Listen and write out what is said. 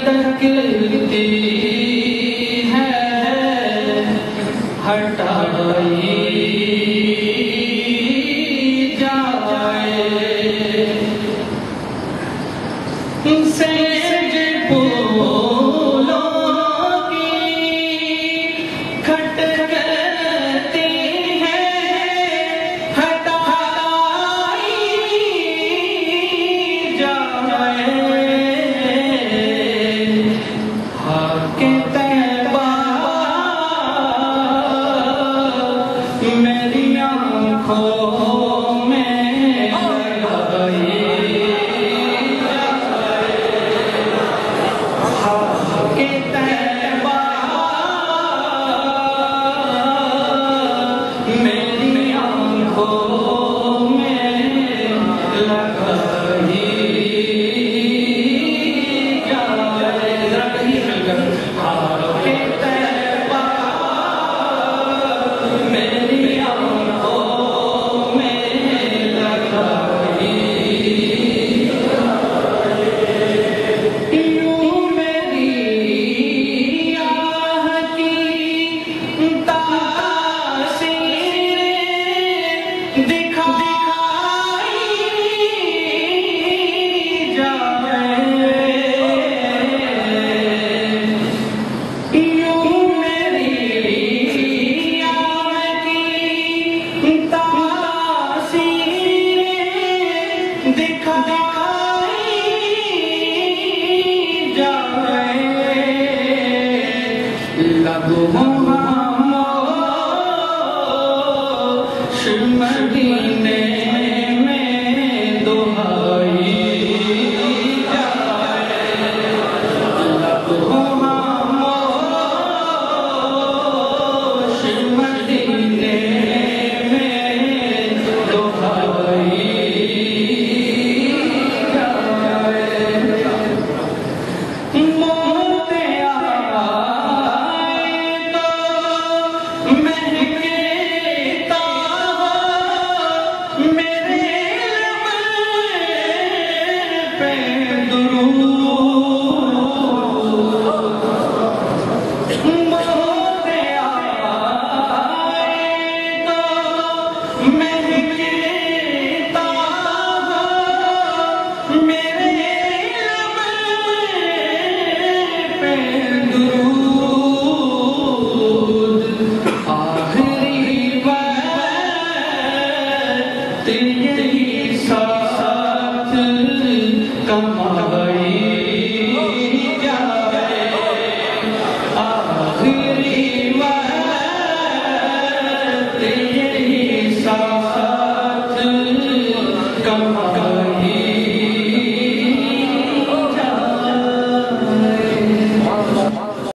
तकती है हटाई जाए सेज फूलों की खटकती है हटाई जाए हाके तैबा मेरी आँखों में लगाई हाके तैबा मेरी आँखों में लगाई हाके तैबा मेरी आँखों में लगाई यूं मेरी आह की तासीर दिखाई जाए यूं मेरी आह की तासीर दिखाई जाए लबों मदीने में दुहाई जाए लबों मदीने में दुहाई मौत आए तो महकता हो मेरे लब पे दुरूद मौत आए तो महकता हो मेरे लब पे